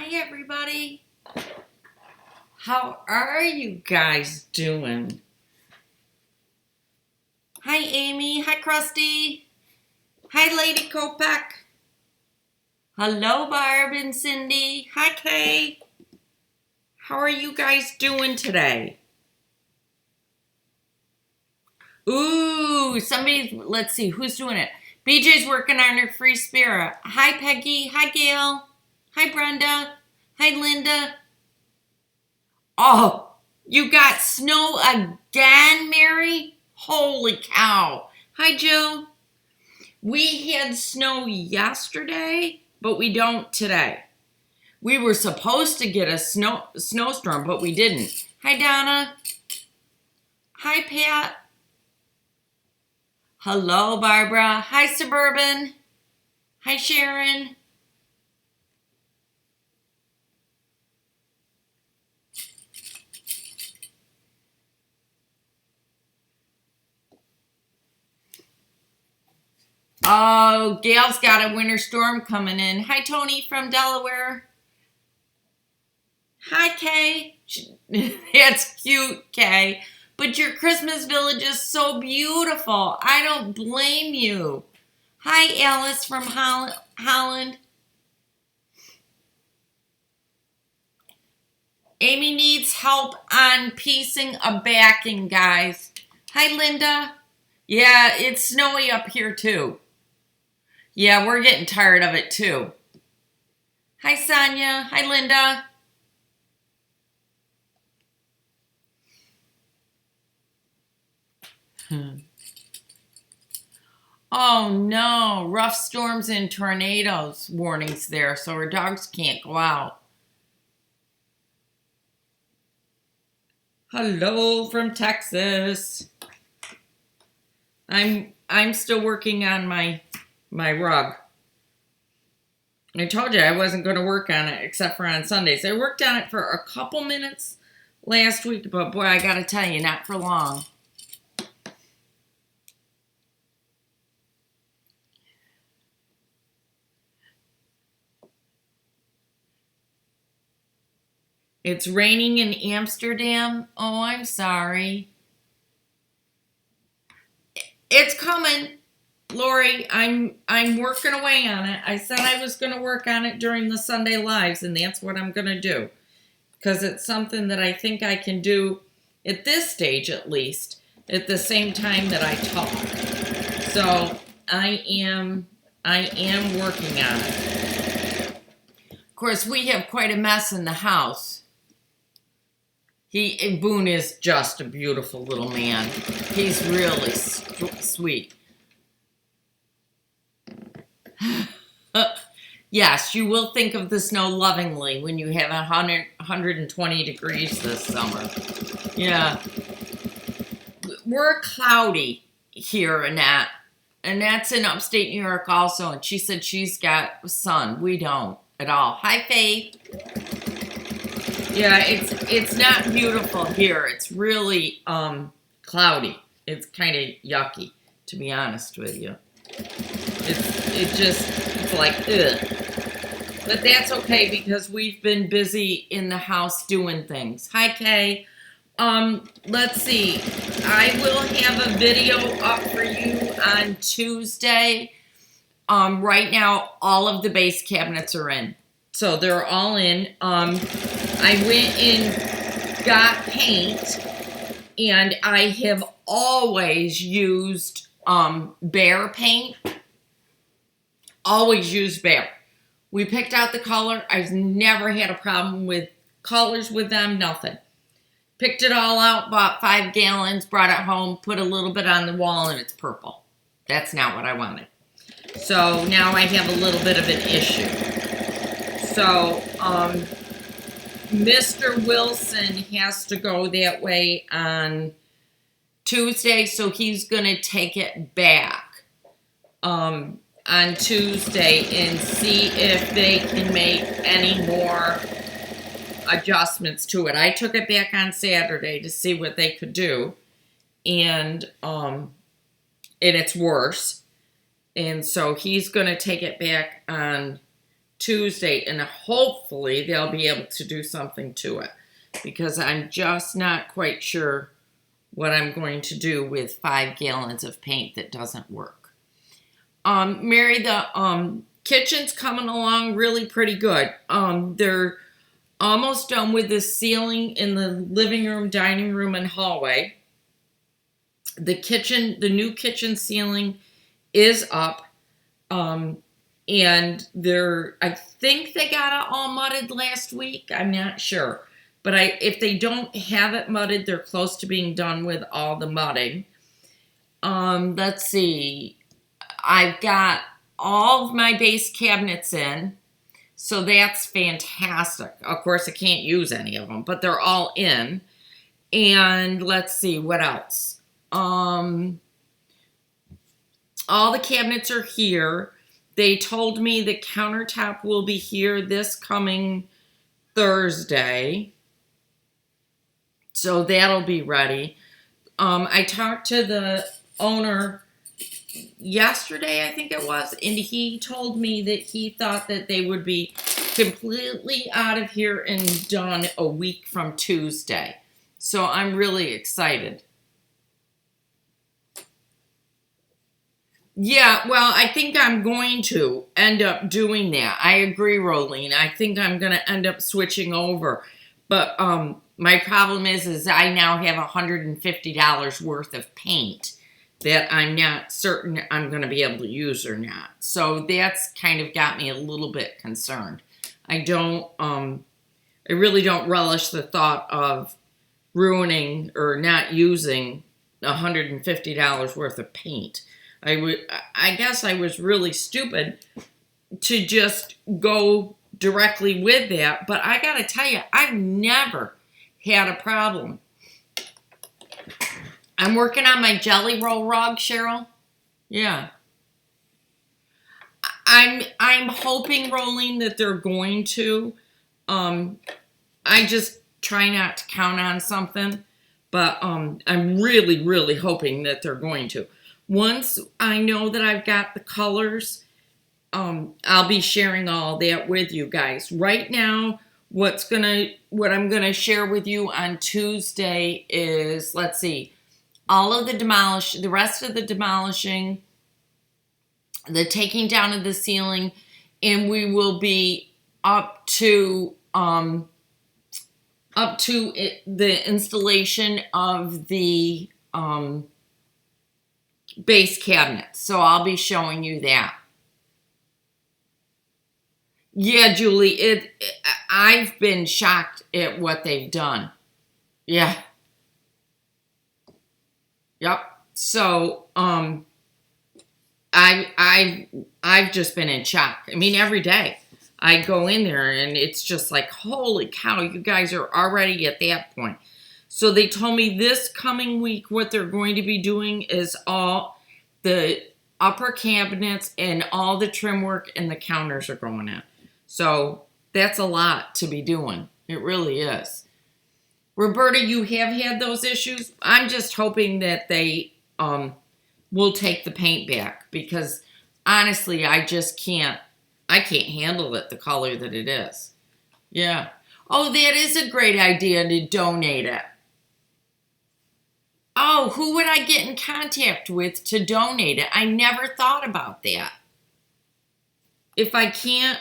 Hi, everybody. How are you guys doing? Hi, Amy. Hi, Krusty. Hi, Lady Kopeck. Hello, Barb and Cindy. Hi, Kay. How are you guys doing today? Ooh, let's see, who's doing it? BJ's working on her free spirit. Hi, Peggy. Hi, Gail. Hi, Brenda. Hi, Linda. Oh, you got snow again, Mary? Holy cow. Hi, Jill. We had snow yesterday, but we don't today. We were supposed to get a snowstorm, but we didn't. Hi, Donna. Hi, Pat. Hello, Barbara. Hi, Suburban. Hi, Sharon. Oh, Gail's got a winter storm coming in. Hi, Tony from Delaware. Hi, Kay. That's cute, Kay. But your Christmas village is so beautiful. I don't blame you. Hi, Alice from Holland. Amy needs help on piecing a backing, guys. Hi, Linda. Yeah, it's snowy up here, too. Yeah, we're getting tired of it, too. Hi, Sonia. Hi, Linda. Oh no, rough storms and tornadoes warnings there, so our dogs can't go out. Hello from Texas. I'm still working on my rug. I told you I wasn't going to work on it except for on Sundays. I worked on it for a couple minutes last week, but boy, I got to tell you, not for long. It's raining in Amsterdam. Oh, I'm sorry. It's coming. Lori, I'm working away on it. I said I was going to work on it during the Sunday lives, and that's what I'm going to do. Because it's something that I think I can do at this stage, at least, at the same time that I talk. So I am working on it. Of course, we have quite a mess in the house. Boone is just a beautiful little man. He's really sweet. Yes, you will think of the snow lovingly when you have 120 degrees this summer. Yeah. We're cloudy here, Annette. Annette's in upstate New York also, and she said she's got sun. We don't at all. Hi, Faith. Yeah, it's not beautiful here. It's really cloudy. It's kind of yucky, to be honest with you. It's like, ugh. But that's okay because we've been busy in the house doing things. Hi, Kay. Let's see. I will have a video up for you on Tuesday. Right now, all of the base cabinets are in. So they're all in. I went and got paint, and I have always used Behr paint. Always used Behr. We picked out the color. I've never had a problem with colors with them, nothing. Picked it all out, bought 5 gallons, brought it home, put a little bit on the wall, and it's purple. That's not what I wanted. So now I have a little bit of an issue. So, Mr. Wilson has to go that way on Tuesday, so he's going to take it back on Tuesday and see if they can make any more adjustments to it. I took it back on Saturday to see what they could do, and it's worse. And so he's going to take it back on Tuesday, and hopefully they'll be able to do something to it, because I'm just not quite sure what I'm going to do with 5 gallons of paint that doesn't work. Mary, the kitchen's coming along really pretty good. They're almost done with the ceiling in the living room, dining room, and hallway. The new kitchen ceiling is up. And I think they got it all mudded last week. I'm not sure. But if they don't have it mudded, they're close to being done with all the mudding. Let's see. I've got all of my base cabinets in, so that's fantastic. Of course, I can't use any of them, but they're all in. And let's see, what else? All the cabinets are here. They told me the countertop will be here this coming Thursday. So that'll be ready. I talked to the owner yesterday, I think it was, and he told me that he thought that they would be completely out of here and done a week from Tuesday. So I'm really excited. Yeah, well, I think I'm going to end up doing that. I agree, Rolene. I think I'm going to end up switching over. But my problem is I now have $150 worth of paint that I'm not certain I'm going to be able to use or not. So that's kind of got me a little bit concerned. I really don't relish the thought of ruining or not using $150 worth of paint. I guess I was really stupid to just go directly with that, but I gotta tell you, I've never had a problem. I'm working on my jelly roll rug, Cheryl. Yeah. I'm hoping, Rolene, that they're going to. I just try not to count on something, but I'm really, really hoping that they're going to. Once I know that I've got the colors, I'll be sharing all that with you guys. Right now, what I'm gonna share with you on Tuesday is, let's see, the rest of the demolishing, the taking down of the ceiling, and we will be up to the installation of the base cabinet. So I'll be showing you that. Yeah, Julie, I've been shocked at what they've done. Yeah. Yep. So, I've just been in shock. I mean, every day I go in there and it's just like, holy cow, you guys are already at that point. So they told me this coming week what they're going to be doing is all the upper cabinets and all the trim work and the counters are going in. So that's a lot to be doing. It really is. Roberta, you have had those issues. I'm just hoping that they will take the paint back, because honestly, I can't handle it the color that it is. Yeah. Oh, that is a great idea to donate it. Oh, who would I get in contact with to donate it? I never thought about that. If I can't,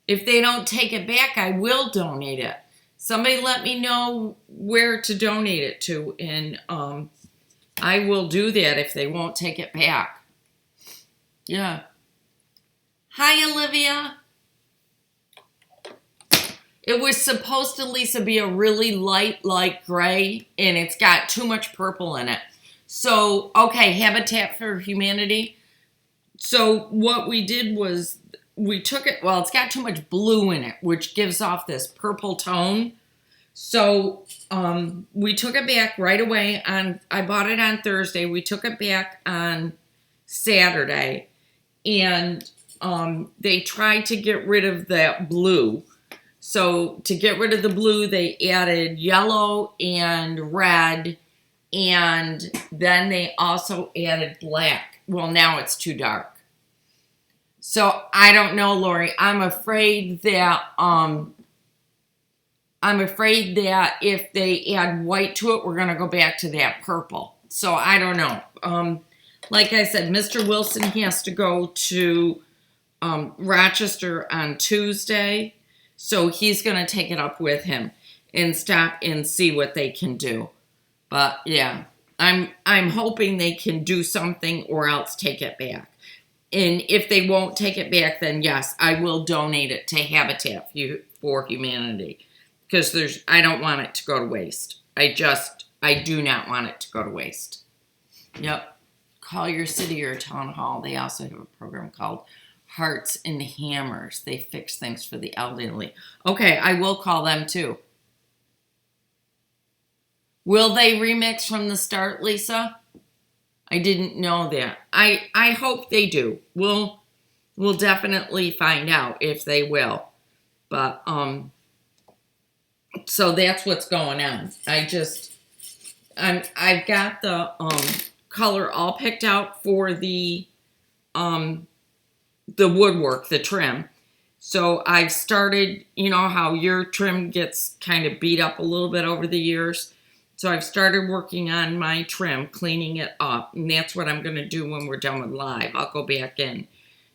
if they don't take it back, I will donate it. Somebody let me know where to donate it to, and I will do that if they won't take it back. Yeah. Hi, Olivia. It was supposed to, Lisa, be a really light gray, and it's got too much purple in it. So, okay, Habitat for Humanity. So what we did was we took it, well, it's got too much blue in it, which gives off this purple tone. So we took it back right away. I bought it on Thursday. We took it back on Saturday, and they tried to get rid of that blue. So to get rid of the blue, they added yellow and red, and then they also added black. Well, now it's too dark. So I don't know, Lori. I'm afraid that if they add white to it, we're gonna go back to that purple. So I don't know. Like I said, Mr. Wilson has to go to Rochester on Tuesday, so he's gonna take it up with him and stop and see what they can do. But yeah, I'm hoping they can do something or else take it back. And if they won't take it back, then yes, I will donate it to Habitat for Humanity. Because I don't want it to go to waste. I do not want it to go to waste. Yep. Call your city or town hall. They also have a program called Hearts and Hammers. They fix things for the elderly. Okay, I will call them too. Will they remix from the start, Lisa? I didn't know that. I hope they do. We'll definitely find out if they will. But so that's what's going on. I've got the color all picked out for the woodwork, the trim. So I've started, you know how your trim gets kind of beat up a little bit over the years. So I've started working on my trim, cleaning it up. And that's what I'm going to do when we're done with live. I'll go back in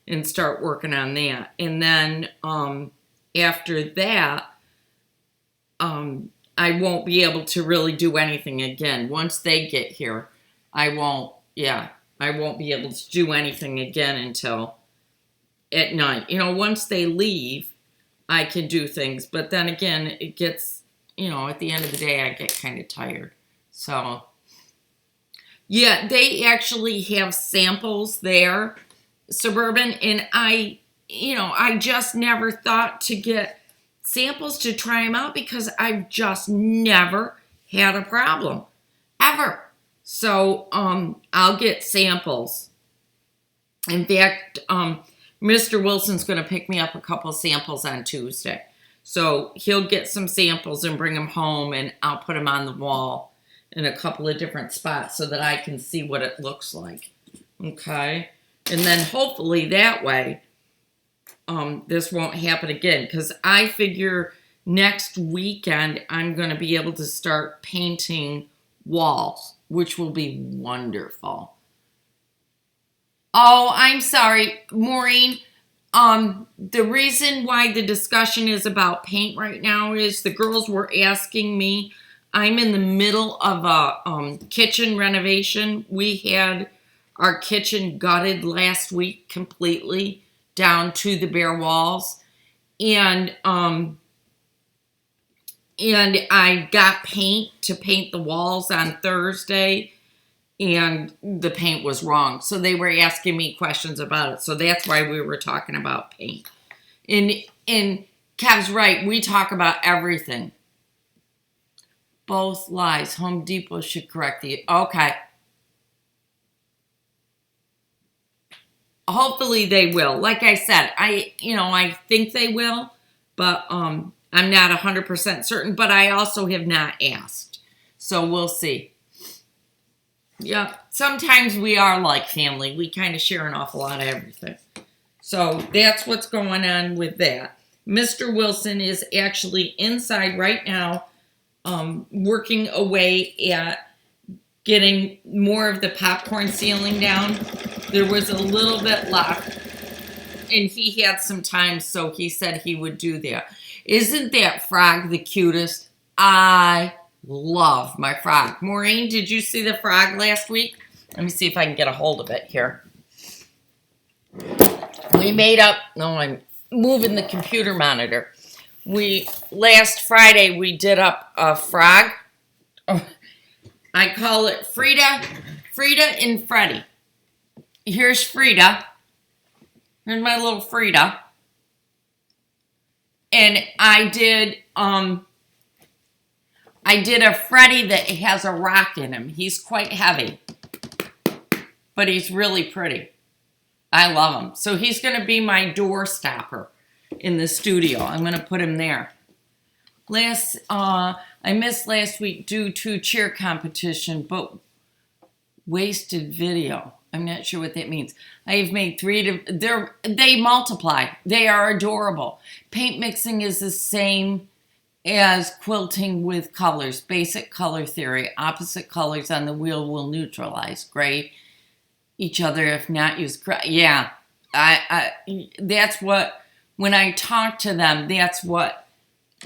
and start working on that. And then after that, I won't be able to really do anything again. Once they get here, I won't be able to do anything again until at night. You know, once they leave, I can do things. But then again, it gets, you know, at the end of the day, I get kind of tired. So, yeah, they actually have samples there, Suburban, and I just never thought to get samples to try them out because I've just never had a problem, ever. So, I'll get samples. In fact, Mr. Wilson's going to pick me up a couple samples on Tuesday. So he'll get some samples and bring them home, and I'll put them on the wall in a couple of different spots so that I can see what it looks like. Okay? And then hopefully that way, this won't happen again, because I figure next weekend I'm going to be able to start painting walls, which will be wonderful. Oh, I'm sorry, Maureen. The reason why the discussion is about paint right now is the girls were asking me. I'm in the middle of a kitchen renovation. We had our kitchen gutted last week completely down to the bare walls, and I got paint to paint the walls on Thursday, and the paint was wrong. So they were asking me questions about it. So that's why we were talking about paint. And Kev's right. We talk about everything. Both lies. Home Depot should correct the... Okay. Hopefully they will. Like I said, I think they will, but I'm not 100% certain, but I also have not asked. So we'll see. Yeah, sometimes we are like family. We kind of share an awful lot of everything. So that's what's going on with that. Mr. Wilson is actually inside right now, working away at getting more of the popcorn ceiling down. There was a little bit left, and he had some time, so he said he would do that. Isn't that frog the cutest? I love my frog. Maureen, did you see the frog last week? Let me see if I can get a hold of it here. We made up... No, I'm moving the computer monitor. Last Friday, we did up a frog. Oh, I call it Frida and Freddy. Here's Frida. Here's my little Frida. And I did a Freddy that has a rock in him. He's quite heavy, but he's really pretty. I love him. So he's going to be my door stopper in the studio. I'm going to put him there. I missed last week due to cheer competition, but wasted video. I'm not sure what that means. I have made 3 they multiply. They are adorable. Paint mixing is the same as quilting with colors. Basic color theory. Opposite colors on the wheel will neutralize. Gray each other if not used. Yeah. That's what, when I talked to them, that's what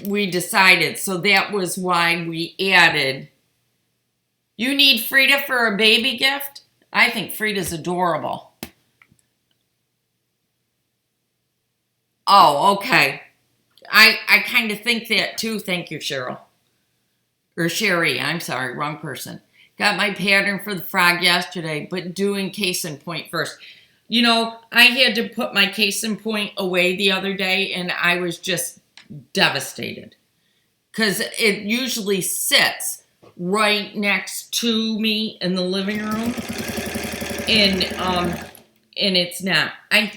we decided. So that was why we added. You need Frida for a baby gift? I think Frida's adorable. Oh, okay. I kind of think that too. Thank you, Cheryl. Or Sherry, I'm sorry, wrong person. Got my pattern for the frog yesterday, but doing case and point first. You know, I had to put my case and point away the other day, and I was just devastated. Because it usually sits right next to me in the living room. And it's not. I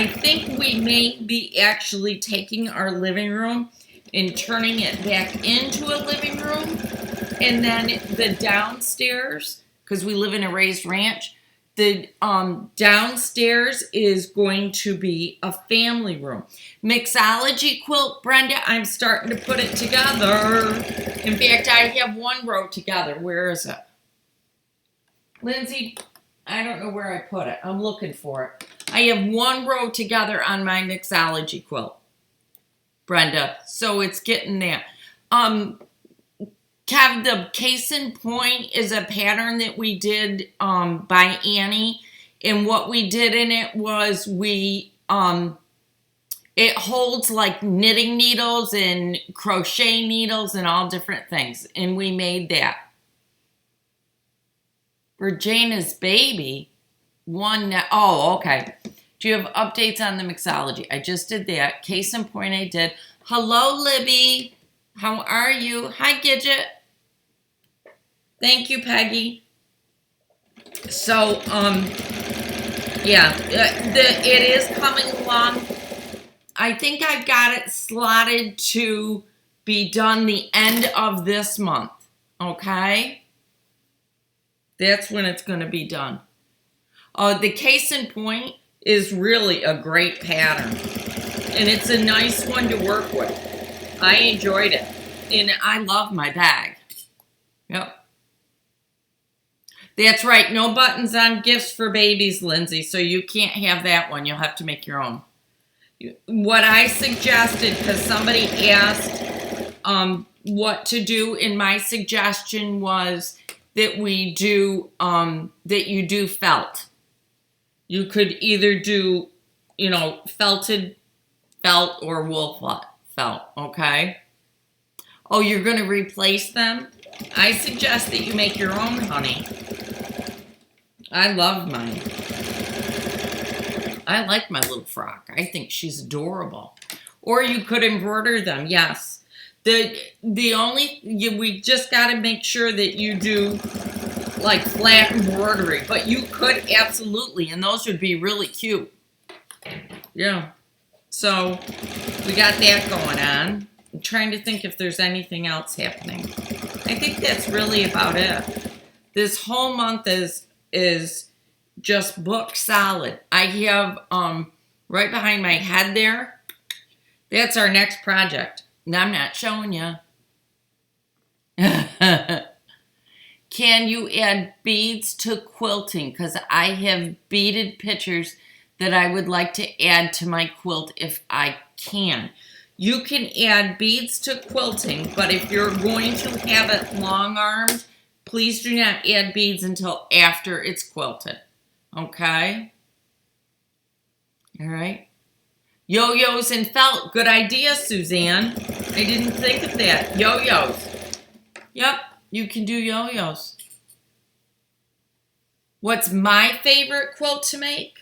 think we may be actually taking our living room and turning it back into a living room. And then the downstairs, because we live in a raised ranch, the downstairs is going to be a family room. Mixology quilt, Brenda, I'm starting to put it together. In fact, I have 1 row together. Where is it? Lindsay, I don't know where I put it. I'm looking for it. I have 1 row together on my mixology quilt, Brenda. So it's getting there. Kev, the case in point is a pattern that we did by Annie. And what we did in it was it holds like knitting needles and crochet needles and all different things. And we made that. For Jana's baby, oh, okay. Do you have updates on the mixology? I just did that. Case in point, I did. Hello, Libby. How are you? Hi, Gidget. Thank you, Peggy. So, yeah, it is coming along. I think I've got it slotted to be done the end of this month, okay? That's when it's going to be done. The case in point is really a great pattern. And it's a nice one to work with. I enjoyed it. And I love my bag. Yep. That's right. No buttons on gifts for babies, Lindsay. So you can't have that one. You'll have to make your own. What I suggested, because somebody asked what to do, and my suggestion was that we do, that you do felt. You could either do, felted felt or wool felt, okay? Oh, you're going to replace them? I suggest that you make your own, honey. I love mine. I like my little frock. I think she's adorable. Or you could embroider them, yes. We just got to make sure that you do like flat embroidery, but you could absolutely, and those would be really cute. Yeah. So we got that going on. I'm trying to think if there's anything else happening. I think that's really about it. This whole month is just book solid. I have right behind my head there. That's our next project. And I'm not showing you. Can you add beads to quilting? Because I have beaded pictures that I would like to add to my quilt if I can. You can add beads to quilting, but if you're going to have it long-armed, please do not add beads until after it's quilted. Okay? All right. Yo-yos and felt. Good idea, Suzanne. I didn't think of that. Yo-yos. Yep, you can do yo-yos. What's my favorite quilt to make?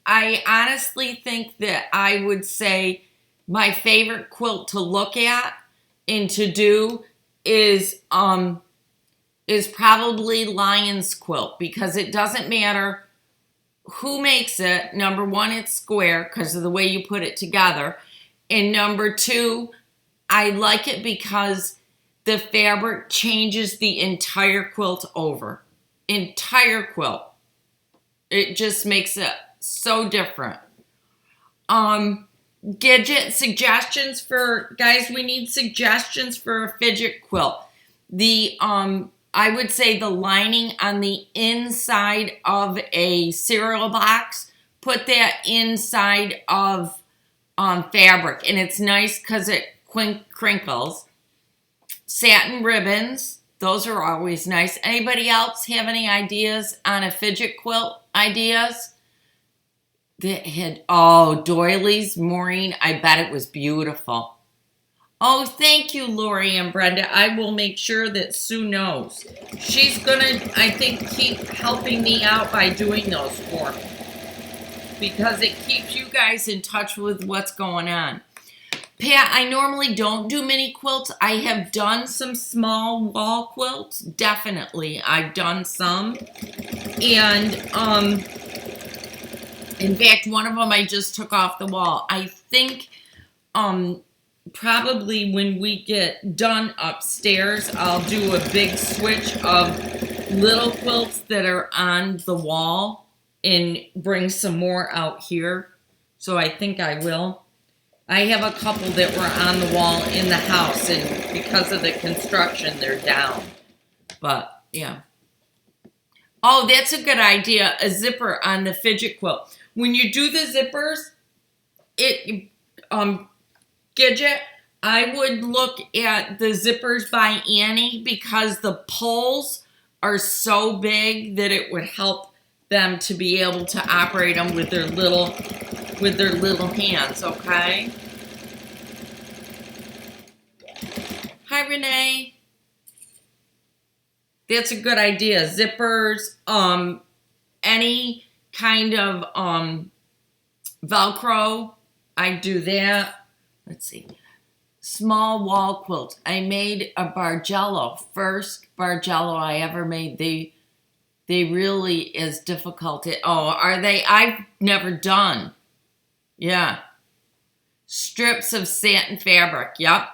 I honestly think that I would say my favorite quilt to look at and to do is probably Lion's quilt, because it doesn't matter who makes it. Number one, it's square because of the way you put it together. And number two, I like it because the fabric changes the entire quilt over. Entire quilt. It just makes it so different. Gadget suggestions for, guys, we need suggestions for a fidget quilt. The, I would say the lining on the inside of a cereal box, put that inside of fabric, and it's nice because it crinkles. Satin ribbons, those are always nice. Anybody else have any ideas on a fidget quilt ideas? That had, oh, doilies, Maureen, I bet it was beautiful. Oh, thank you, Lori and Brenda. I will make sure that Sue knows. She's gonna, I think, keep helping me out by doing those for me, because it keeps you guys in touch with what's going on. Pat, I normally don't do mini quilts. I have done some small wall quilts. Definitely, I've done some. And, in fact, one of them I just took off the wall. I think, probably when we get done upstairs, I'll do a big switch of little quilts that are on the wall and bring some more out here. So I think I will. I have a couple that were on the wall in the house, and because of the construction, they're down. But, yeah. Oh, that's a good idea, a zipper on the fidget quilt. When you do the zippers, Gidget, I would look at the zippers by Annie, because the poles are so big that it would help them to be able to operate them with their little hands, okay? Hi, Renee. That's a good idea. Zippers, any kind of Velcro, I do that. Let's see. Small wall quilt. I made a Bargello. First Bargello I ever made. They really is difficult. Are they? I've never done. Yeah. Strips of satin fabric. Yep.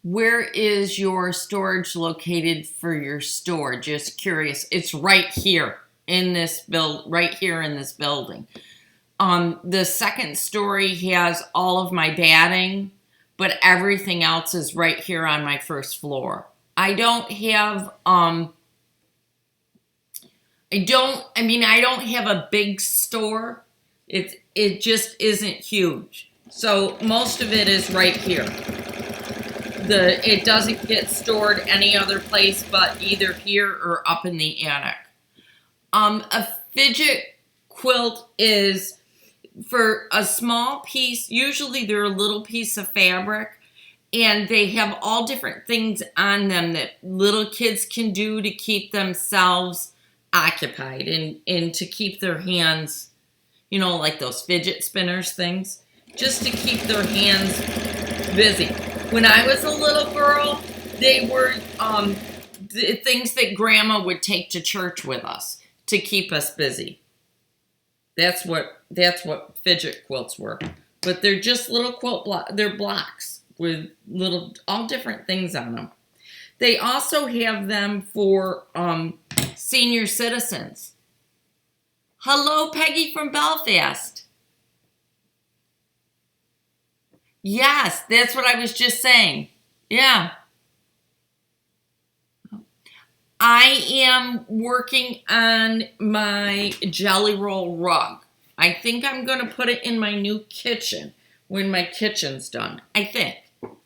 Where is your storage located for your store? Just curious. It's right here in this building. The second story has all of my batting, but everything else is right here on my first floor. I don't have I don't have a big store. It just isn't huge. So most of it is right here. It doesn't get stored any other place but either here or up in the attic. A fidget quilt is for a small piece. Usually they're a little piece of fabric, and they have all different things on them that little kids can do to keep themselves occupied and to keep their hands, like those fidget spinners things, just to keep their hands busy. When I was a little girl, they were the things that Grandma would take to church with us to keep us busy. That's what fidget quilts were. But they're just little they're blocks with all different things on them. They also have them for senior citizens. Hello, Peggy from Belfast. Yes, that's what I was just saying. Yeah. I am working on my jelly roll rug. I think I'm going to put it in my new kitchen when my kitchen's done. I think.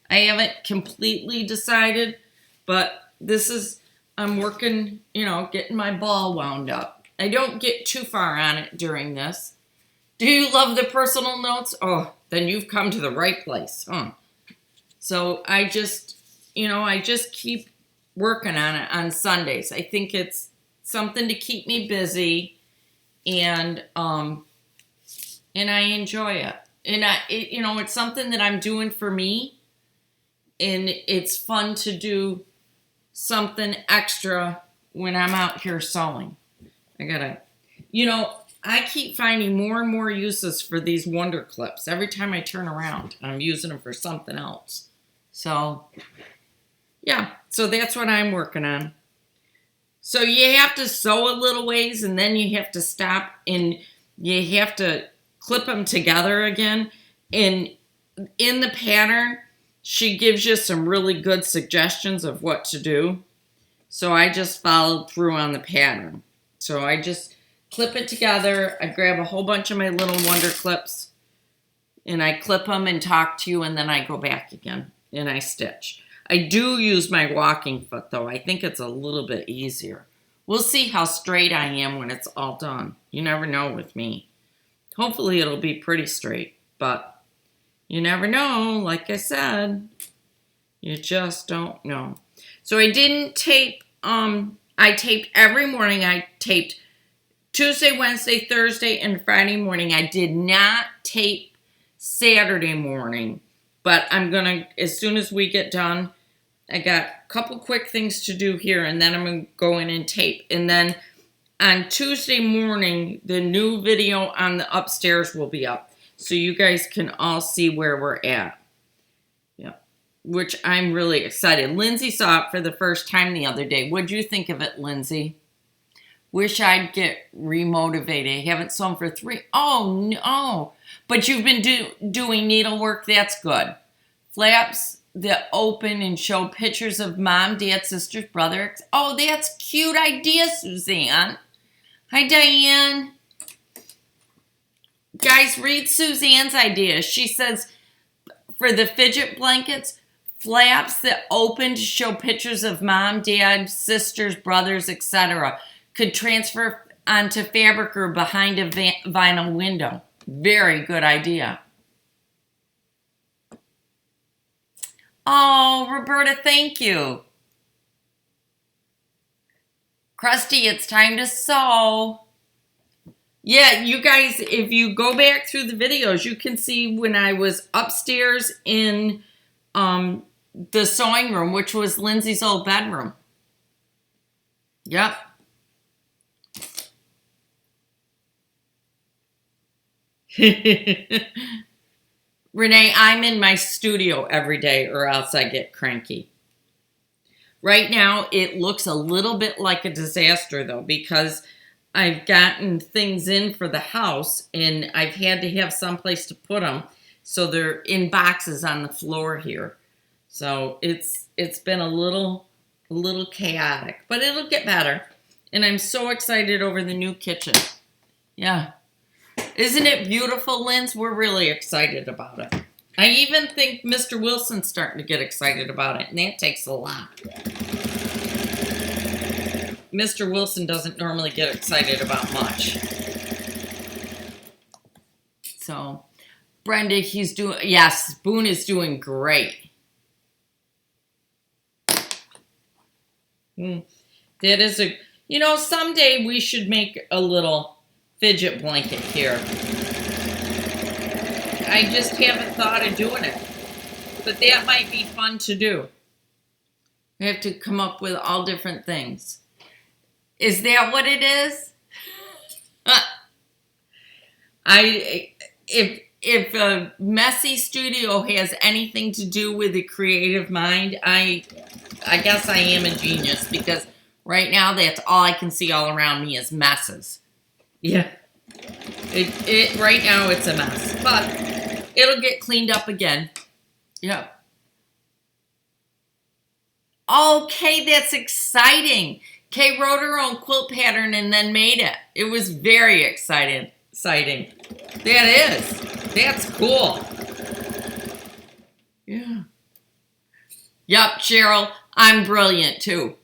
I haven't completely decided, but I'm working, getting my ball wound up. I don't get too far on it during this. Do you love the personal notes? Oh, then you've come to the right place. So I just keep working on it on Sundays. I think it's something to keep me busy, and I enjoy it. And it's something that I'm doing for me, and it's fun to do something extra when I'm out here sewing. I gotta, I keep finding more and more uses for these Wonder Clips. Every time I turn around, I'm using them for something else. So, yeah. So that's what I'm working on. So you have to sew a little ways, and then you have to stop, and you have to clip them together again. And in the pattern, she gives you some really good suggestions of what to do. So I just followed through on the pattern. So I just clip it together. I grab a whole bunch of my little Wonder Clips, and I clip them and talk to you, and then I go back again, and I stitch. I do use my walking foot, though. I think it's a little bit easier. We'll see how straight I am when it's all done. You never know with me. Hopefully it'll be pretty straight, but you never know. Like I said, you just don't know. So I didn't tape. I taped every morning. I taped Tuesday, Wednesday, Thursday, and Friday morning. I did not tape Saturday morning, but I'm going to, as soon as we get done, I got a couple quick things to do here, and then I'm going to go in and tape. And then on Tuesday morning, the new video on the upstairs will be up, so you guys can all see where we're at. Yeah, which I'm really excited. Lindsay saw it for the first time the other day. What'd you think of it, Lindsay? Wish I'd get remotivated. I haven't sewn for 3. Oh, no. But you've been doing needlework. That's good. Flaps that open and show pictures of mom, dad, sisters, brother. Oh, that's cute idea, Suzanne. Hi, Diane. Guys, read Suzanne's idea. She says for the fidget blankets, flaps that open to show pictures of mom, dad, sisters, brothers, etc. could transfer onto fabric or behind a vinyl window. Very good idea. Oh, Roberta, thank you. Krusty, it's time to sew. Yeah, you guys, if you go back through the videos, you can see when I was upstairs in the sewing room, which was Lindsay's old bedroom. Yep. Renee, I'm in my studio every day or else I get cranky. Right now, it looks a little bit like a disaster, though, because I've gotten things in for the house, and I've had to have someplace to put them, so they're in boxes on the floor here. So it's been a little chaotic, but it'll get better. And I'm so excited over the new kitchen. Yeah. Isn't it beautiful, Linz? We're really excited about it. I even think Mr. Wilson's starting to get excited about it, and that takes a lot. Mr. Wilson doesn't normally get excited about much. So, Brenda, he's doing, yes, Boone is doing great. That is a, you know, someday we should make a little fidget blanket here. I just haven't thought of doing it. But that might be fun to do. We have to come up with all different things. Is that what it is? If a messy studio has anything to do with a creative mind, I guess I am a genius, because right now that's all I can see all around me is messes. Yeah. Right now it's a mess, but it'll get cleaned up again. Yep. Okay, that's exciting. Kay wrote her own quilt pattern and then made it. It was very exciting. That is. That's cool. Yeah. Yep, Cheryl, I'm brilliant too.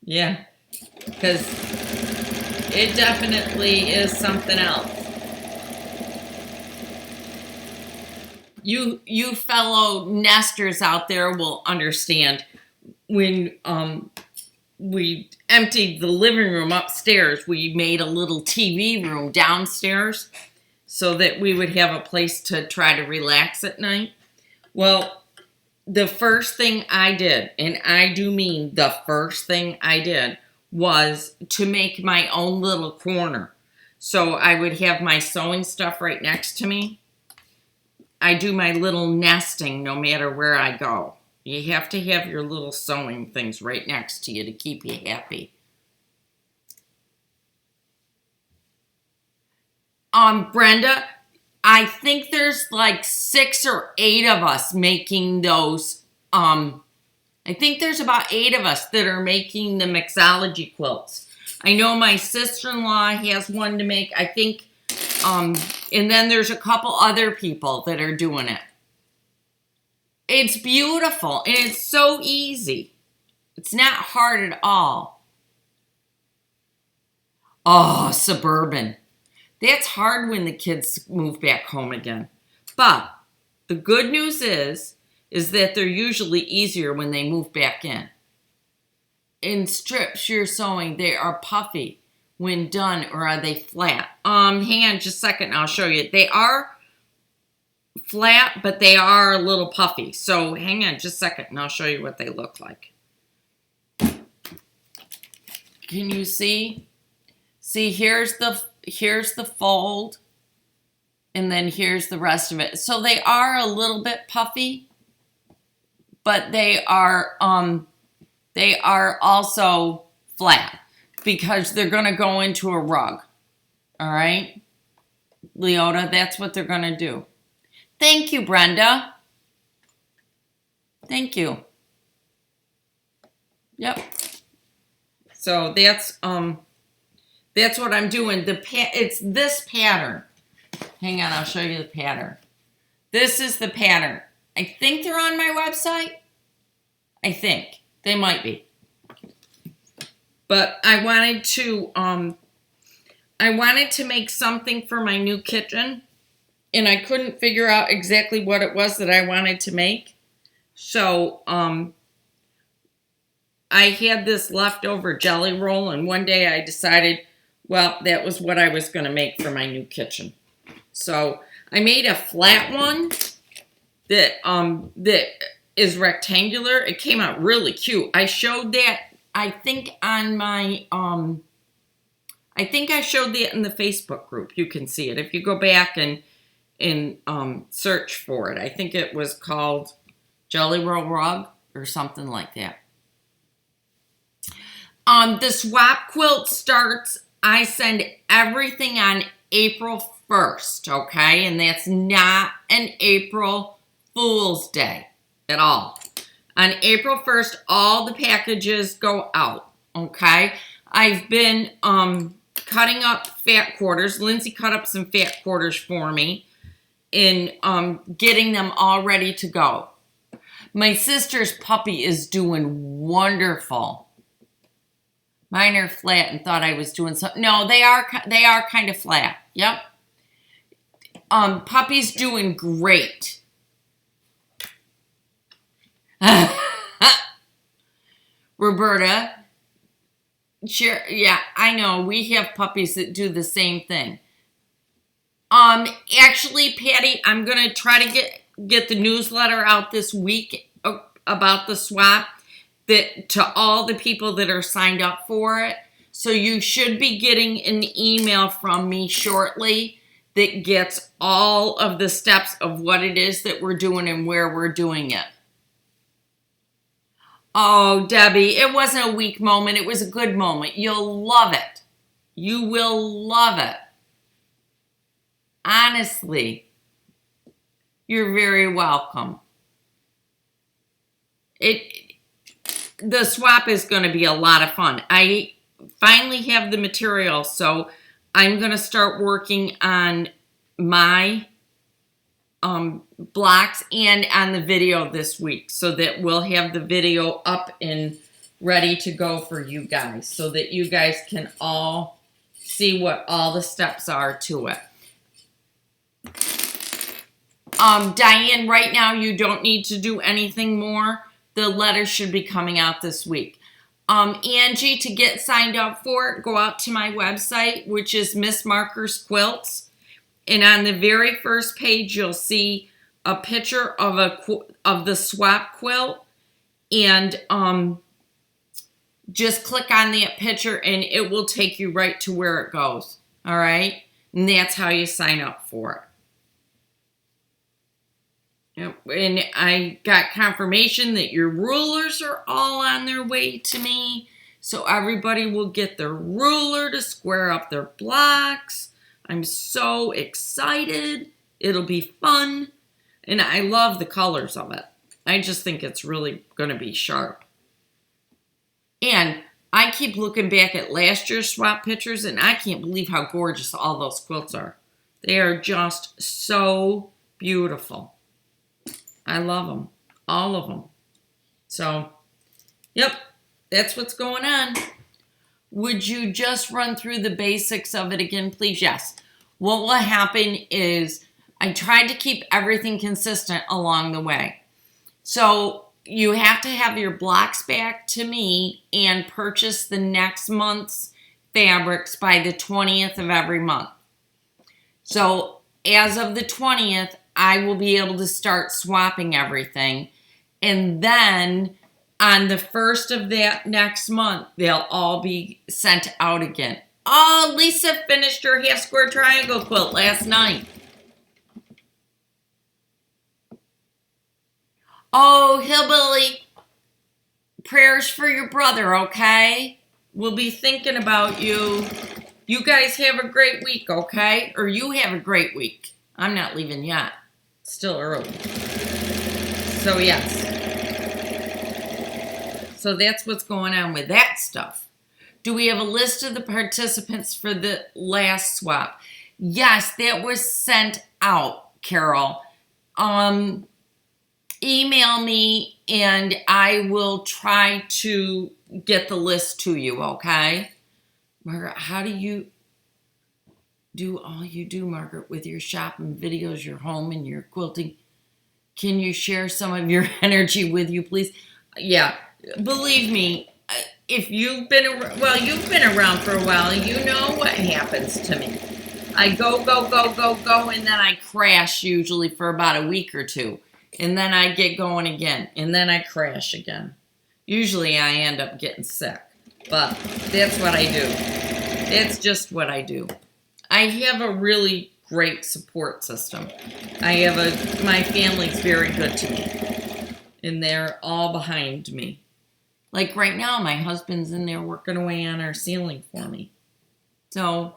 Yeah, because it definitely is something else. You fellow nesters out there will understand when we emptied the living room upstairs, we made a little TV room downstairs so that we would have a place to try to relax at night. Well, the first thing I did, and I do mean the first thing I did, was to make my own little corner. So I would have my sewing stuff right next to me. I do my little nesting no matter where I go. You have to have your little sewing things right next to you to keep you happy. Brenda, I think there's like 6 or 8 of us making those. I think there's about 8 of us that are making the mixology quilts. I know my sister-in-law has one to make, I think, and then there's a couple other people that are doing it. It's beautiful, and it's so easy. It's not hard at all. Oh, Suburban. That's hard when the kids move back home again. But the good news is that they're usually easier when they move back in. In strip sheer sewing, they are puffy when done, or are they flat? Hang on just a second, I'll show you. They are flat, but they are a little puffy. So hang on just a second, and I'll show you what they look like. Can you see? See, here's the fold, and then here's the rest of it. So they are a little bit puffy, but they are also flat because they're going to go into a rug. All right, Leota, that's what they're going to do. Thank you, Brenda. Thank you. Yep. So that's what I'm doing. It's this pattern. Hang on, I'll show you the pattern. This is the pattern. I think they're on my website. I think they might be. But I wanted to make something for my new kitchen, and I couldn't figure out exactly what it was that I wanted to make. So I had this leftover jelly roll, and one day I decided, well, that was what I was going to make for my new kitchen. So I made a flat one that is rectangular. It came out really cute. I showed that, I think, on my I think I showed that in the Facebook group. You can see it if you go back and search for it. I think it was called Jelly Roll Rug or something like that. The swap quilt starts, I send everything on April 1st, okay? And that's not an April Fool's Day at all. On April 1st, all the packages go out, okay? I've been cutting up fat quarters. Lindsay cut up some fat quarters for me in getting them all ready to go. My sister's puppy is doing wonderful. Mine are flat and thought I was doing something. No, they are kind of flat. Yep. Puppy's doing great. Roberta. Sure, yeah, I know. We have puppies that do the same thing. Actually, Patty, I'm going to try to get the newsletter out this week about the swap to all the people that are signed up for it. So you should be getting an email from me shortly that gets all of the steps of what it is that we're doing and where we're doing it. Oh, Debbie, it wasn't a weak moment. It was a good moment. You'll love it. You will love it. Honestly, you're very welcome. The swap is going to be a lot of fun. I finally have the material, so I'm going to start working on my blocks and on the video this week so that we'll have the video up and ready to go for you guys so that you guys can all see what all the steps are to it. Diane, right now you don't need to do anything more. The letter should be coming out this week. Angie, to get signed up for it, go out to my website, which is Miss Marker's Quilts. And on the very first page, you'll see a picture of the swap quilt. And just click on that picture and it will take you right to where it goes. All right? And that's how you sign up for it. Yep. And I got confirmation that your rulers are all on their way to me. So everybody will get their ruler to square up their blocks. I'm so excited. It'll be fun. And I love the colors of it. I just think it's really going to be sharp. And I keep looking back at last year's swap pictures, and I can't believe how gorgeous all those quilts are. They are just so beautiful. I love them. All of them. So, yep, that's what's going on. Would you just run through the basics of it again, please? Yes. What will happen is I tried to keep everything consistent along the way. So you have to have your blocks back to me and purchase the next month's fabrics by the 20th of every month. So as of the 20th, I will be able to start swapping everything. And then on the 1st of that next month, they'll all be sent out again. Oh, Lisa finished her half square triangle quilt last night. Oh, Hillbilly, prayers for your brother, okay? We'll be thinking about you. You guys have a great week, okay? Or you have a great week. I'm not leaving yet. It's still early. So, yes. So that's what's going on with that stuff. Do we have a list of the participants for the last swap? Yes, that was sent out, Carol. Email me and I will try to get the list to you, okay? Margaret, how do you do all you do, Margaret, with your shopping videos, your home, and your quilting? Can you share some of your energy with you, please? Yeah, believe me, if you've been around, well, you've been around for a while, you know what happens to me. I go, and then I crash usually for about a week or two. And then I get going again. And then I crash again. Usually I end up getting sick. But that's what I do. It's just what I do. I have a really great support system. My family's very good to me. And they're all behind me. Like right now, my husband's in there working away on our ceiling for me. So,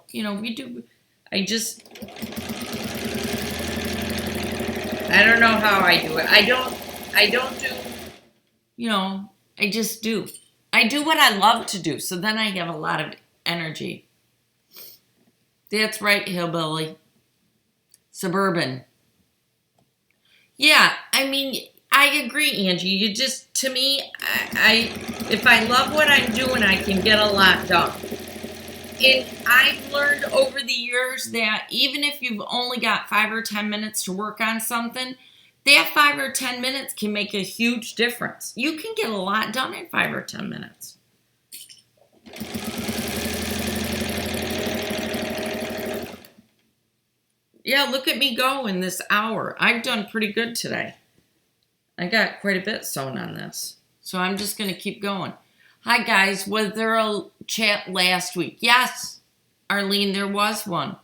I don't know how I do it. I don't do, I just do. I do what I love to do, so then I have a lot of energy. That's right, Hillbilly. Suburban. Yeah, I mean, I agree, Angie. You just, to me, if I love what I'm doing, I can get a lot done. And I've learned over the years that even if you've only got 5 or 10 minutes to work on something, that 5 or 10 minutes can make a huge difference. You can get a lot done in 5 or 10 minutes. Yeah, look at me go in this hour. I've done pretty good today. I got quite a bit sewn on this. So I'm just going to keep going. Hi, guys. Was there a chat last week? Yes, Arlene, there was one.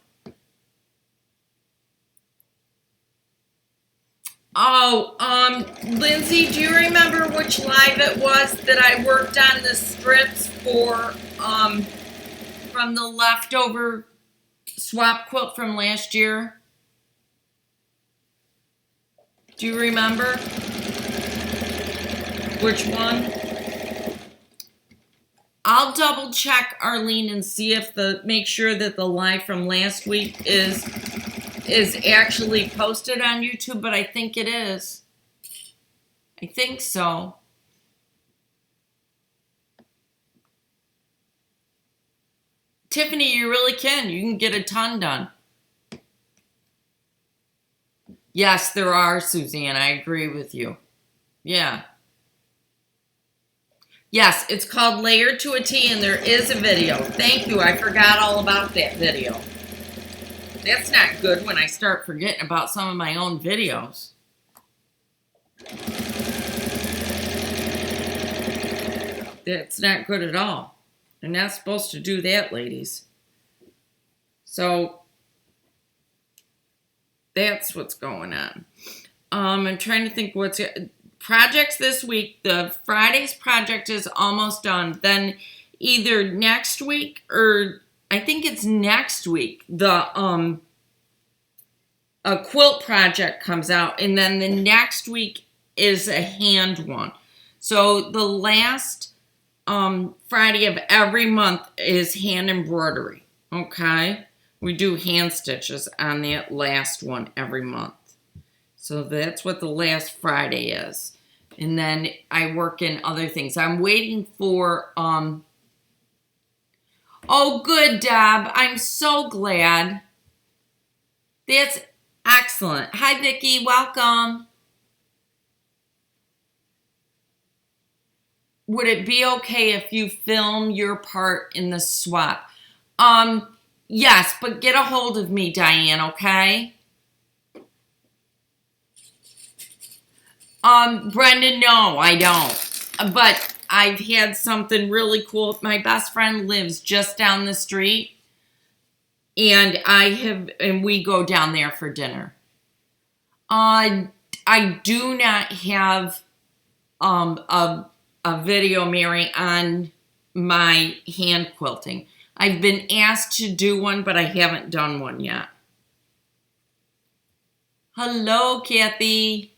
Oh, Lindsay, do you remember which live it was that I worked on the strips for, from the leftover swap quilt from last year? Do you remember which one? I'll double check, Arlene, and see if make sure that the live from last week is actually posted on YouTube, but I think it is. I think so. Tiffany, you really can. You can get a ton done. Yes, there are, Suzanne. I agree with you. Yeah. Yes, it's called Layered to a T, and there is a video. Thank you. I forgot all about that video. That's not good when I start forgetting about some of my own videos. That's not good at all. They're not supposed to do that, ladies. So that's what's going on. I'm trying to think what's projects this week. The Friday's project is almost done. Then either next week or I think it's next week, the a quilt project comes out, and then the next week is a hand one. So the last Friday of every month is hand embroidery. Okay, we do hand stitches on that last one every month. So that's what the last Friday is. And then I work in other things. I'm waiting for, oh, good, Deb. I'm so glad. That's excellent. Hi, Vicki. Welcome. Would it be okay if you film your part in the swap? Yes, but get a hold of me, Diane, okay? Brenda, no, I don't. But I've had something really cool. My best friend lives just down the street, and we go down there for dinner. I do not have a video, Mary, on my hand quilting. I've been asked to do one, but I haven't done one yet. Hello, Kathy.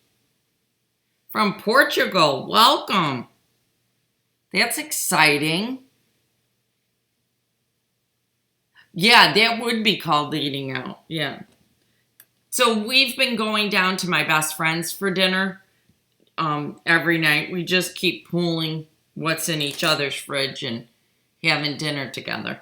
From Portugal. Welcome. That's exciting. Yeah, that would be called eating out. Yeah. So we've been going down to my best friend's for dinner every night. We just keep pooling what's in each other's fridge and having dinner together,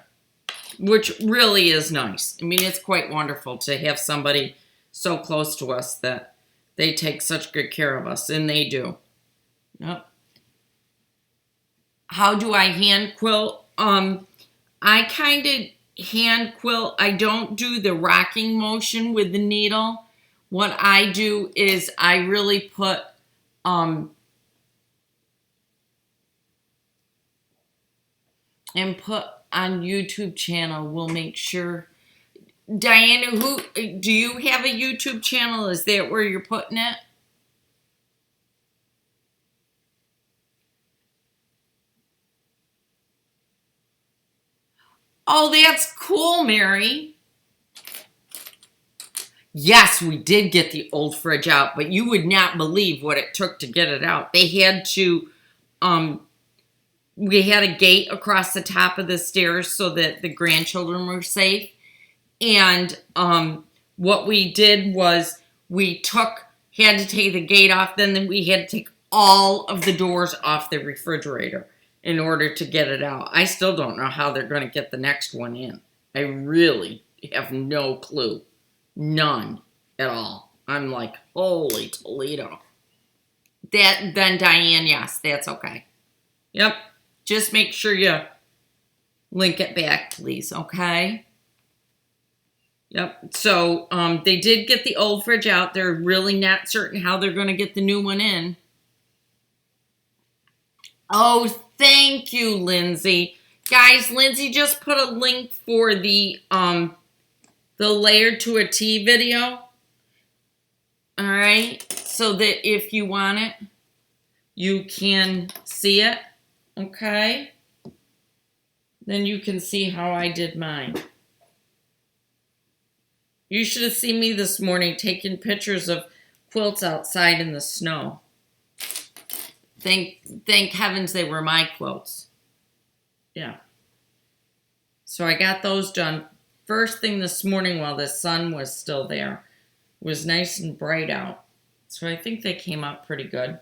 which really is nice. I mean, it's quite wonderful to have somebody so close to us that they take such good care of us, and they do. Yep. How do I hand quilt? I kind of hand quilt. I don't do the rocking motion with the needle. What I do is I really put and put on YouTube channel. We'll make sure. Diana, do you have a YouTube channel? Is that where you're putting it? Oh, that's cool, Mary. Yes, we did get the old fridge out, but you would not believe what it took to get it out. They had to, we had a gate across the top of the stairs so that the grandchildren were safe. And what we did was had to take the gate off, then we had to take all of the doors off the refrigerator in order to get it out. I still don't know how they're going to get the next one in. I really have no clue. None at all. I'm like, holy Toledo. Then Diane, yes, that's okay. Yep. Just make sure you link it back, please, okay? Yep. So they did get the old fridge out. They're really not certain how they're going to get the new one in. Oh, thank you, Lindsay. Guys, Lindsay just put a link for the layered to a T video. All right. So that if you want it, you can see it. Okay. Then you can see how I did mine. You should have seen me this morning taking pictures of quilts outside in the snow. Thank heavens they were my quilts. Yeah. So I got those done first thing this morning while the sun was still there. It was nice and bright out. So I think they came out pretty good.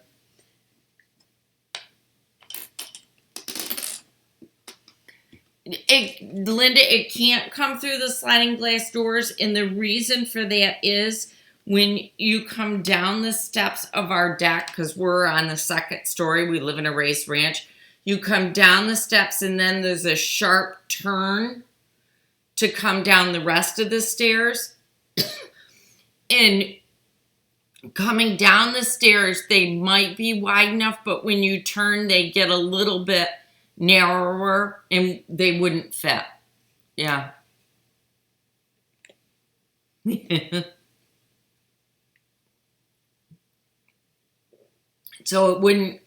Linda, it can't come through the sliding glass doors, and the reason for that is when you come down the steps of our deck, because we're on the second story, we live in a raised ranch, you come down the steps and then there's a sharp turn to come down the rest of the stairs. And coming down the stairs, they might be wide enough, but when you turn, they get a little bit narrower and they wouldn't fit. Yeah. So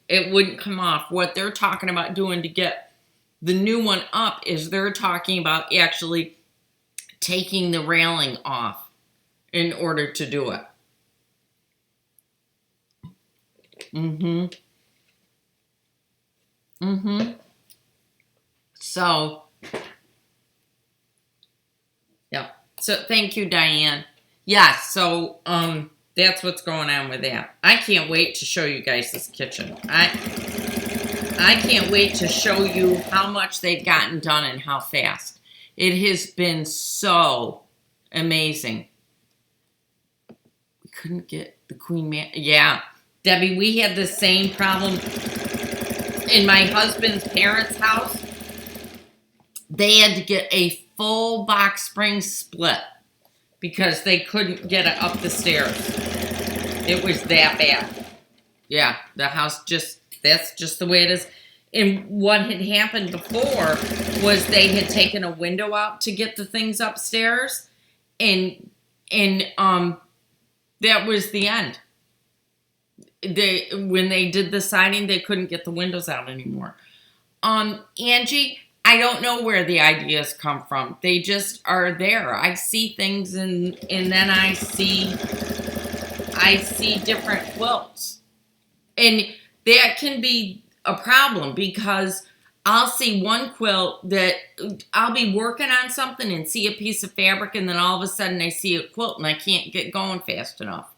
it wouldn't come off. What they're talking about doing to get the new one up is they're talking about actually taking the railing off in order to do it. So, yeah. So thank you, Diane. Yeah, so that's what's going on with that. I can't wait to show you guys this kitchen. I can't wait to show you how much they've gotten done and how fast. It has been so amazing. We couldn't get the Queen Man. Yeah, Debbie, we had the same problem in my husband's parents' house. They had to get a full box spring split because they couldn't get it up the stairs. It was that bad. Yeah, the house that's just the way it is. And what had happened before was they had taken a window out to get the things upstairs, and that was the end. When they did the siding, they couldn't get the windows out anymore. Angie, I don't know where the ideas come from. They just are there. I see things and then I see different quilts. And that can be a problem because I'll see one quilt that I'll be working on something and see a piece of fabric, and then all of a sudden I see a quilt and I can't get going fast enough.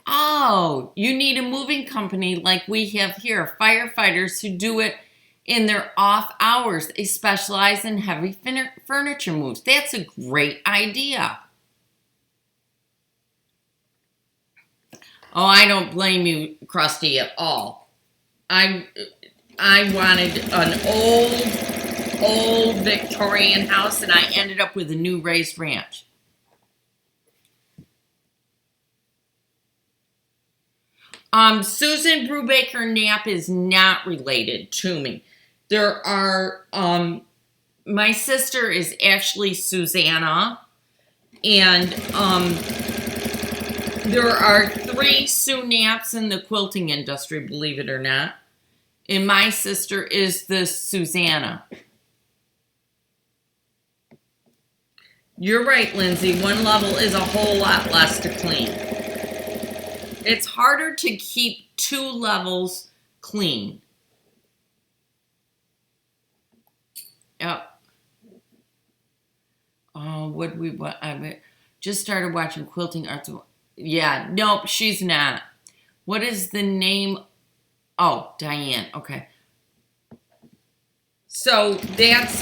Oh, you need a moving company like we have here. Firefighters who do it in their off hours. They specialize in heavy furniture moves. That's a great idea. Oh, I don't blame you, Krusty, at all. I wanted an old Victorian house, and I ended up with a new raised ranch. Susan Brubaker Knapp is not related to me. There are, my sister is actually Susanna, and there are 3 Sue Knapps in the quilting industry, believe it or not. And my sister is the Susanna. You're right, Lindsay. One level is a whole lot less to clean. It's harder to keep 2 levels clean. Yep. Oh, what I just started watching Quilting Arts. Yeah, nope, she's not. What is the name? Oh, Diane. Okay. So that's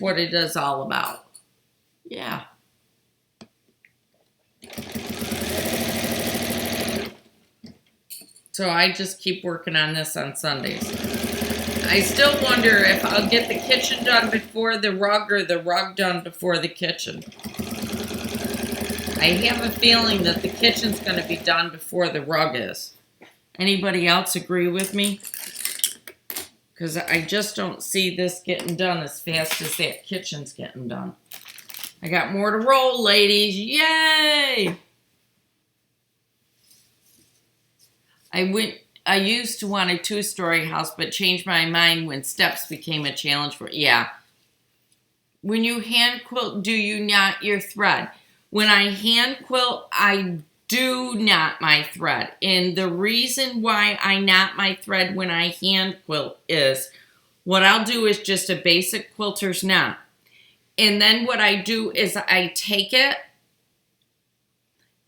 what it is all about. Yeah. So I just keep working on this on Sundays. I still wonder if I'll get the kitchen done before the rug or the rug done before the kitchen. I have a feeling that the kitchen's going to be done before the rug is. Anybody else agree with me? Because I just don't see this getting done as fast as that kitchen's getting done. I got more to roll, ladies. Yay! I used to want a 2-story house, but changed my mind when steps became a challenge for, yeah. When you hand quilt, do you knot your thread? When I hand quilt, I do knot my thread. And the reason why I knot my thread when I hand quilt is, what I'll do is just a basic quilter's knot. And then what I do is I take it,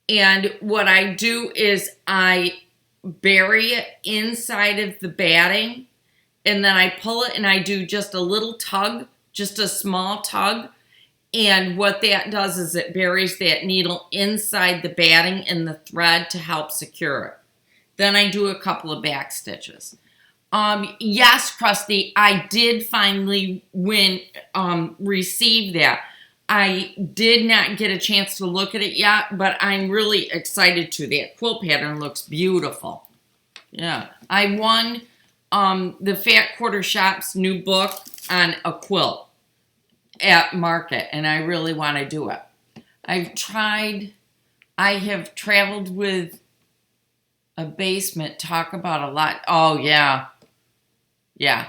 and what I do is I bury it inside of the batting, and then I pull it and I do just a little tug, just a small tug, and what that does is it buries that needle inside the batting and the thread to help secure it. Then I do a couple of back stitches. Yes, Krusty, I did finally receive that. I did not get a chance to look at it yet, but I'm really excited to. That quilt pattern looks beautiful. Yeah. I won the Fat Quarter Shop's new book on a quilt at market, and I really want to do it. I have traveled with a basement, talk about a lot. Oh, yeah. Yeah.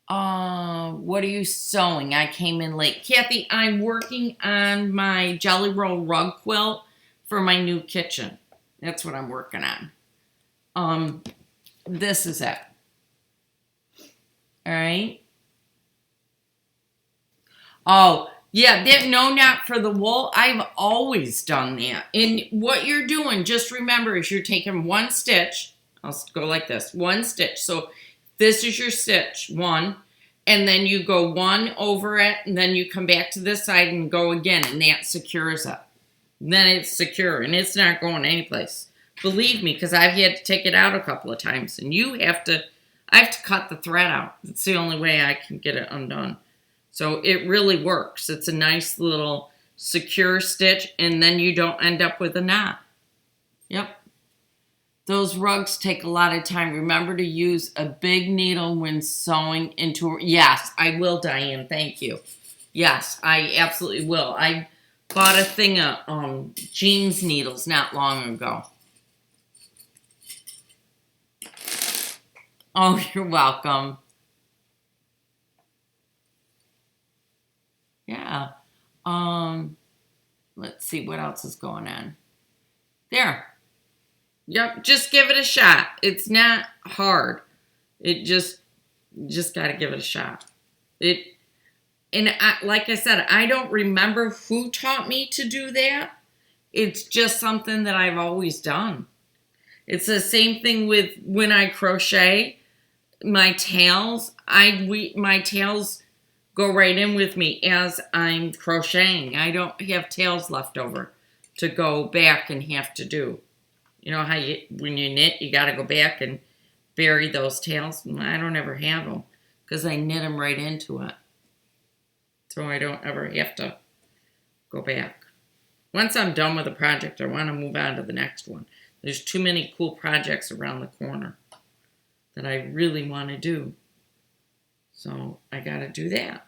What are you sewing? I came in late. Kathy, I'm working on my Jelly Roll rug quilt for my new kitchen. That's what I'm working on. This is it. All right. Oh, yeah, no, not for the wool. I've always done that. And what you're doing, just remember, is you're taking one stitch. I'll go like this. One stitch. So this is your stitch, one. And then you go one over it, and then you come back to this side and go again, and that secures it. Then it's secure, and it's not going anyplace. Believe me, because I've had to take it out a couple of times. And I have to cut the thread out. It's the only way I can get it undone. So it really works. It's a nice little secure stitch, and then you don't end up with a knot. Yep. Those rugs take a lot of time. Remember to use a big needle when sewing into... Yes, I will, Diane. Thank you. Yes, I absolutely will. I bought a thing of jeans needles not long ago. Oh, you're welcome. Yeah. Let's see what else is going on. There. Yep, just give it a shot. It's not hard. It just got to give it a shot. Like I said, I don't remember who taught me to do that. It's just something that I've always done. It's the same thing with when I crochet my tails. My tails go right in with me as I'm crocheting. I don't have tails left over to go back and have to do. You know how when you knit, you got to go back and bury those tails? I don't ever have them because I knit them right into it. So I don't ever have to go back. Once I'm done with a project, I want to move on to the next one. There's too many cool projects around the corner that I really want to do. So I got to do that.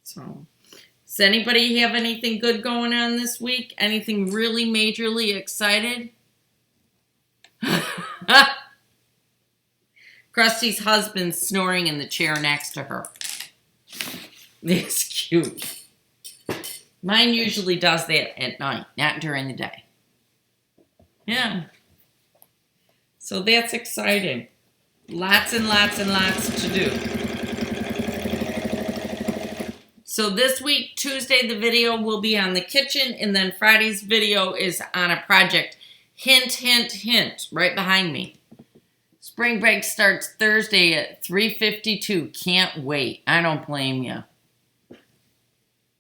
So, does anybody have anything good going on this week? Anything really majorly excited? Krusty's husband's snoring in the chair next to her. That's cute. Mine usually does that at night, not during the day. Yeah. So that's exciting. Lots and lots and lots to do. So this week, Tuesday, the video will be on the kitchen, and then Friday's video is on a project. Hint, hint, hint, right behind me. Spring break starts Thursday at 3:52. Can't wait. I don't blame you.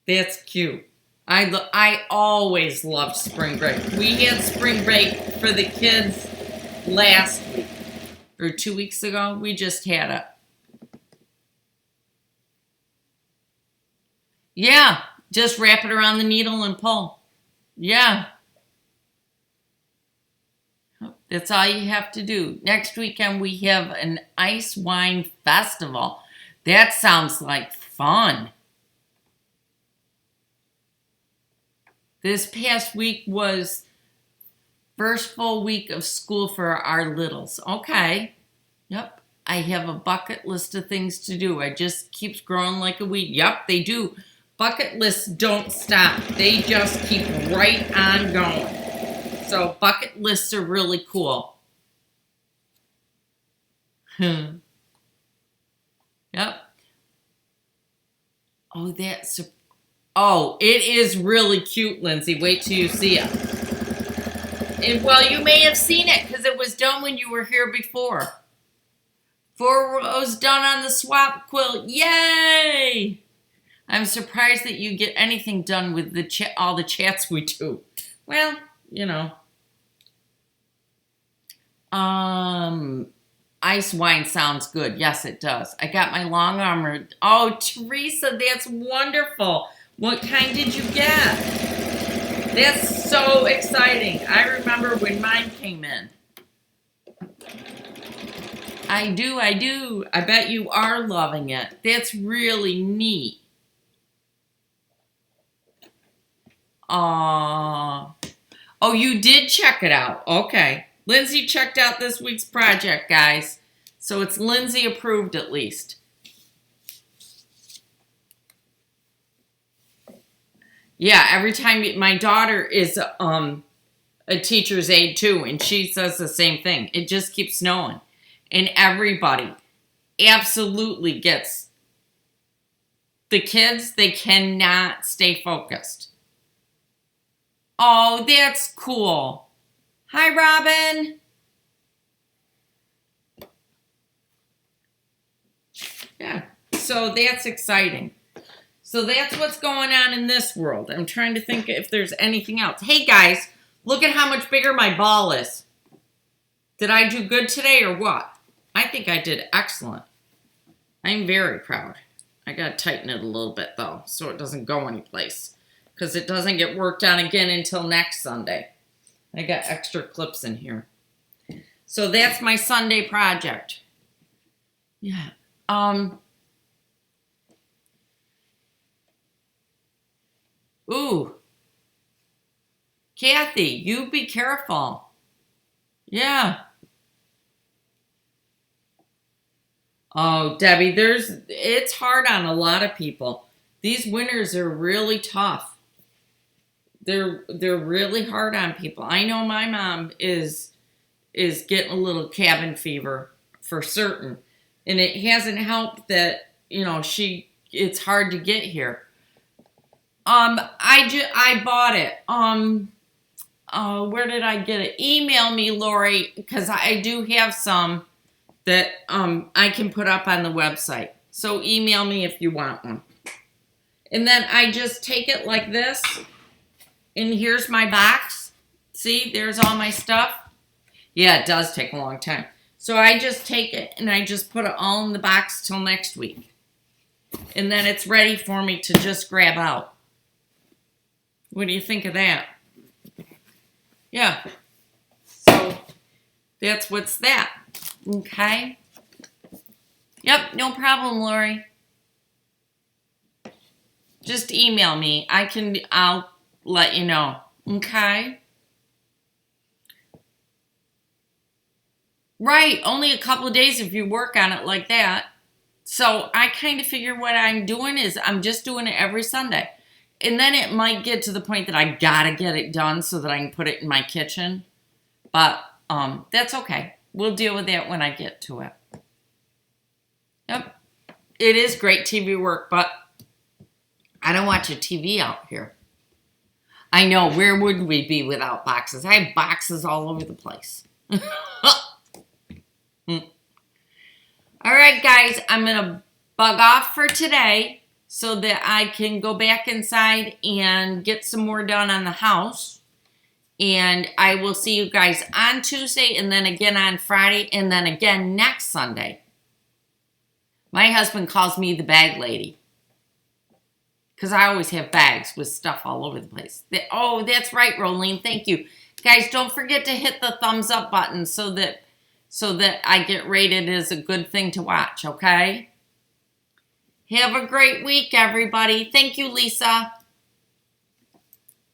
That's cute. I always loved spring break. We had spring break for the kids last week, or 2 weeks ago. We just had it. Yeah, just wrap it around the needle and pull. Yeah. That's all you have to do. Next weekend we have an ice wine festival. That sounds like fun. This past week was first full week of school for our littles. Okay. Yep. I have a bucket list of things to do. It just keeps growing like a weed. Yep, they do. Bucket lists don't stop. They just keep right on going. So bucket lists are really cool. Yep. Oh, it is really cute, Lindsay. Wait till you see it. And, well, you may have seen it because it was done when you were here before. 4 rows done on the swap quilt. Yay! I'm surprised that you get anything done with all the chats we do. Well, you know. I Ice wine sounds good. Yes, it does. I got my long arm. Oh, Teresa, that's wonderful. What kind did you get? That's so exciting. I remember when mine came in. I do. I bet you are loving it. That's really neat. Oh, you did check it out. Okay. Lindsay checked out this week's project, guys. So it's Lindsay approved at least. Yeah, every time my daughter is a teacher's aide too, and she says the same thing. It just keeps snowing. And everybody absolutely gets, the kids, they cannot stay focused. Oh, that's cool. Hi, Robin. Yeah, so that's exciting. So that's what's going on in this world. I'm trying to think if there's anything else. Hey, guys, look at how much bigger my ball is. Did I do good today or what? I think I did excellent. I'm very proud. I got to tighten it a little bit, though, so it doesn't go anyplace. Because it doesn't get worked on again until next Sunday. I got extra clips in here. So that's my Sunday project. Yeah. Ooh. Kathy, you be careful. Yeah. Oh, Debbie, it's hard on a lot of people. These winters are really tough. They're really hard on people. I know my mom is getting a little cabin fever for certain. And it hasn't helped that, it's hard to get here. I bought it. Where did I get it? Email me, Lori, because I do have some that I can put up on the website. So email me if you want one. And then I just take it like this. And here's my box. See, there's all my stuff. Yeah, it does take a long time. So I just take it and I just put it all in the box till next week. And then it's ready for me to just grab out. What do you think of that? Yeah. So that's what's that. Okay. Yep, no problem, Lori. Just email me. I'll let you know. Okay? Right, only a couple of days if you work on it like that. So I kind of figure what I'm doing is I'm just doing it every Sunday. And then it might get to the point that I gotta get it done so that I can put it in my kitchen. But that's okay. We'll deal with that when I get to it. Yep. It is great TV work, but I don't watch a TV out here. I know, where would we be without boxes? I have boxes all over the place. All right, guys, I'm going to bug off for today so that I can go back inside and get some more done on the house. And I will see you guys on Tuesday and then again on Friday and then again next Sunday. My husband calls me the bag lady because I always have bags with stuff all over the place. Oh, that's right, Rolene. Thank you. Guys, don't forget to hit the thumbs up button so that I get rated as a good thing to watch, okay? Have a great week, everybody. Thank you, Lisa.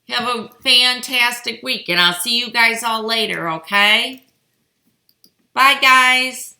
Have a fantastic week, and I'll see you guys all later, okay? Bye, guys.